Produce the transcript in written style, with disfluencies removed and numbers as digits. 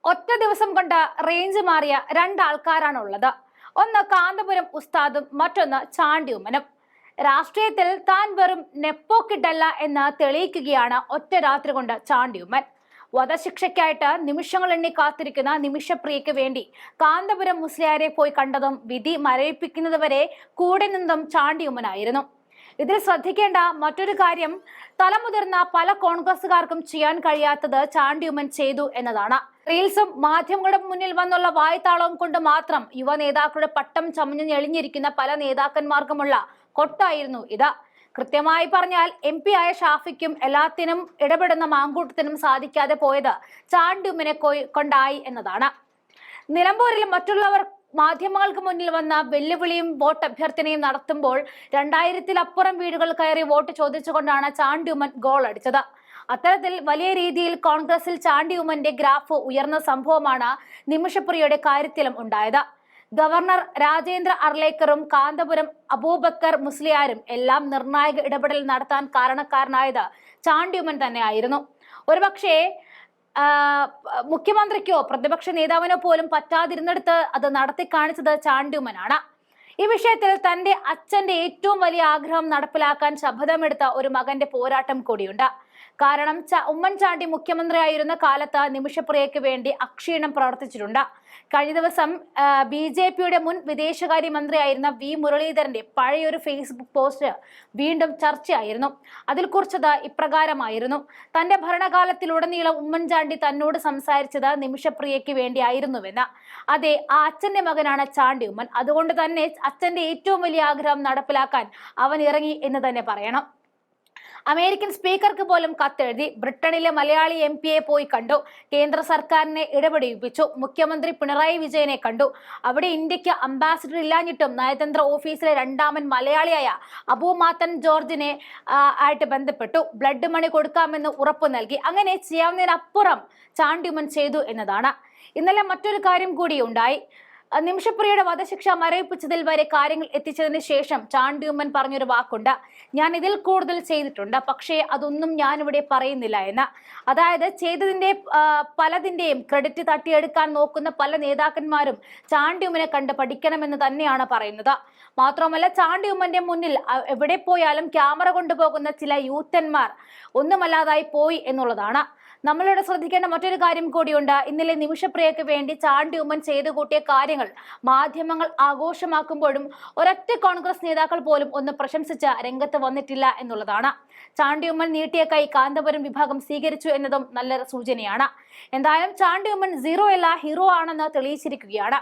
ഒറ്റ ദിവസം കൊണ്ട് റേഞ്ച് മാറിയ രണ്ടാൾക്കാരാണുള്ളത്. ഒന്ന് കാന്തപുരം ഉസ്താദും മറ്റൊന്ന് ചാണ്ടി ഉമ്മനും. രാഷ്ട്രീയത്തിൽ താൻ വെറും നെപ്പോക്കിട്ടല്ല എന്ന് തെളിയിക്കുകയാണ് ഒറ്റ രാത്രി കൊണ്ട് ചാണ്ടി ഉമ്മൻ. വധശിക്ഷയ്ക്കായിട്ട് നിമിഷങ്ങൾ എണ്ണി കാത്തിരിക്കുന്ന നിമിഷപ്രിയയ്ക്ക് വേണ്ടി കാന്തപുരം മുസ്ലിയാരെ പോയി കണ്ടതും വിധി മരവിപ്പിക്കുന്നതുവരെ കൂടെ നിന്നതും ചാണ്ടി ഉമ്മനായിരുന്നു. ഇതിൽ ശ്രദ്ധിക്കേണ്ട മറ്റൊരു കാര്യം, തലമുതിർന്ന പല കോൺഗ്രസുകാർക്കും ചെയ്യാൻ കഴിയാത്തത് ചാണ്ടി ഉമ്മൻ ചെയ്തു എന്നതാണ്. റീൽസും മാധ്യമങ്ങളുടെ മുന്നിൽ വന്നുള്ള വായ്ത്താളവും കൊണ്ട് മാത്രം യുവ നേതാക്കളുടെ പട്ടം ചമഞ്ഞു ഞെളിഞ്ഞിരിക്കുന്ന പല നേതാക്കന്മാർക്കുമുള്ള കൊട്ടായിരുന്നു ഇത്. കൃത്യമായി പറഞ്ഞാൽ MP ആയ ഷാഫിക്കും എല്ലാത്തിനും ഇടപെടുന്ന മാങ്കൂട്ടത്തിനും സാധിക്കാതെ പോയത് ചാണ്ടി ഉമ്മനെ കൊണ്ടായി എന്നതാണ്. നിലമ്പൂരിൽ മറ്റുള്ളവർ മാധ്യമങ്ങൾക്ക് മുന്നിൽ വന്ന വെല്ലുവിളിയും വോട്ട് അഭ്യർത്ഥനയും നടത്തുമ്പോൾ 2000-ലപ്പുറം വീടുകൾ കയറി വോട്ട് ചോദിച്ചുകൊണ്ടാണ് ചാണ്ടി ഉമ്മൻ ഗോൾ അടിച്ചത്. അത്തരത്തിൽ വലിയ രീതിയിൽ കോൺഗ്രസിൽ ചാണ്ടി ഉമ്മന്റെ ഗ്രാഫ് ഉയർന്ന സംഭവമാണ് നിമിഷപ്രിയയുടെ കാര്യത്തിലും ഉണ്ടായത്. ഗവർണർ രാജേന്ദ്ര അർലേക്കറും കാന്തപുരം അബൂബക്കർ മുസ്ലിയാരും എല്ലാം നിർണായക ഇടപെടൽ നടത്താൻ കാരണക്കാരനായത് ചാണ്ടി ഉമ്മൻ തന്നെയായിരുന്നു. ഒരുപക്ഷേ മുഖ്യമന്ത്രിക്കോ പ്രതിപക്ഷ നേതാവിനോ പോലും പറ്റാതിരുന്നിടത്ത് അത് നടത്തി കാണിച്ചത് ചാണ്ടി ഉമ്മനാണ്. ഈ വിഷയത്തിൽ തന്റെ അച്ഛന്റെ ഏറ്റവും വലിയ ആഗ്രഹം നടപ്പിലാക്കാൻ ശപഥമെടുത്ത ഒരു മകന്റെ പോരാട്ടം കൂടിയുണ്ട്. കാരണം ഉമ്മൻചാണ്ടി മുഖ്യമന്ത്രിയായിരുന്ന കാലത്ത് നിമിഷപ്രിയയ്ക്ക് വേണ്ടി അക്ഷീണം പ്രവർത്തിച്ചിട്ടുണ്ട്. കഴിഞ്ഞ ദിവസം BJPയുടെ മുൻ വിദേശകാര്യമന്ത്രിയായിരുന്ന V മുരളീധരന്റെ പഴയൊരു ഫേസ്ബുക്ക് പോസ്റ്റ് വീണ്ടും ചർച്ചയായിരുന്നു. അതിൽ കുറിച്ചത് ഇപ്രകാരമായിരുന്നു: തന്റെ ഭരണകാലത്തിലുടനീളം ഉമ്മൻചാണ്ടി തന്നോട് സംസാരിച്ചത് നിമിഷപ്രിയയ്ക്ക് വേണ്ടിയായിരുന്നുവെന്ന്. അതെ, ആ അച്ഛന്റെ മകനാണ് ചാണ്ടി ഉമ്മൻ. അതുകൊണ്ട് തന്നെ അച്ഛന്റെ ഏറ്റവും വലിയ ആഗ്രഹം നടപ്പിലാക്കാൻ അവൻ ഇറങ്ങി എന്ന് തന്നെ പറയണം. അമേരിക്കൻ സ്പീക്കർക്ക് പോലും കത്തെഴുതി. ബ്രിട്ടനിലെ മലയാളി MP പോയി കണ്ടു. കേന്ദ്ര സർക്കാരിനെ ഇടപെടിപ്പിച്ചു. മുഖ്യമന്ത്രി പിണറായി വിജയനെ കണ്ടു. അവിടെ ഇന്ത്യക്ക് അംബാസിഡർ ഇല്ലാഞ്ഞിട്ടും നയതന്ത്ര ഓഫീസിലെ രണ്ടാമൻ മലയാളിയായ അബു മാത്തൻ ജോർജിനെ ആയിട്ട് ബന്ധപ്പെട്ടു. ബ്ലഡ് മണി കൊടുക്കാമെന്ന് ഉറപ്പു നൽകി. അങ്ങനെ ചെയ്യാവുന്നതിനപ്പുറം ചാണ്ടി ഉമ്മൻ ചെയ്തു എന്നതാണ്. ഇന്നലെ മറ്റൊരു കാര്യം കൂടി ഉണ്ടായി. നിമിഷപ്രിയയുടെ വധശിക്ഷ മരവിപ്പിച്ചതിൽ വരെ കാര്യങ്ങൾ എത്തിച്ചതിന് ശേഷം ചാണ്ടി ഉമ്മൻ പറഞ്ഞൊരു വാക്കുണ്ട്: ഞാൻ ഇതിൽ കൂടുതൽ ചെയ്തിട്ടുണ്ട്, പക്ഷേ അതൊന്നും ഞാനിവിടെ പറയുന്നില്ല എന്ന്. അതായത് ചെയ്തതിന്റെ പലതിന്റെയും ക്രെഡിറ്റ് തട്ടിയെടുക്കാൻ നോക്കുന്ന പല നേതാക്കന്മാരും ചാണ്ടി ഉമ്മനെ കണ്ട് പഠിക്കണമെന്ന് തന്നെയാണ് പറയുന്നത്. മാത്രമല്ല, ചാണ്ടി ഉമ്മന്റെ മുന്നിൽ എവിടെ പോയാലും ക്യാമറ കൊണ്ടുപോകുന്ന ചില യൂത്തന്മാർ ഒന്നുമല്ലാതായി പോയി എന്നുള്ളതാണ്. നമ്മളിവിടെ ശ്രദ്ധിക്കേണ്ട മറ്റൊരു കാര്യം കൂടിയുണ്ട്. ഇന്നലെ നിമിഷപ്രിയയ്ക്ക് വേണ്ടി ചാണ്ടി ഉമ്മൻ ചെയ്തു കൂട്ടിയ കാര്യങ്ങൾ മാധ്യമങ്ങൾ ആഘോഷമാക്കുമ്പോഴും ഒരൊറ്റ കോൺഗ്രസ് നേതാക്കൾ പോലും ഒന്ന് പ്രശംസിച്ച് രംഗത്ത് വന്നിട്ടില്ല എന്നുള്ളതാണ്. ചാണ്ടി ഉമ്മൻ നീട്ടിയ കൈ കാന്തപുരം വിഭാഗം സ്വീകരിച്ചു എന്നതും നല്ല സൂചനയാണ്. എന്തായാലും ചാണ്ടി ഉമ്മൻ 0 അല്ല, ഹീറോ ആണെന്ന് തെളിയിച്ചിരിക്കുകയാണ്.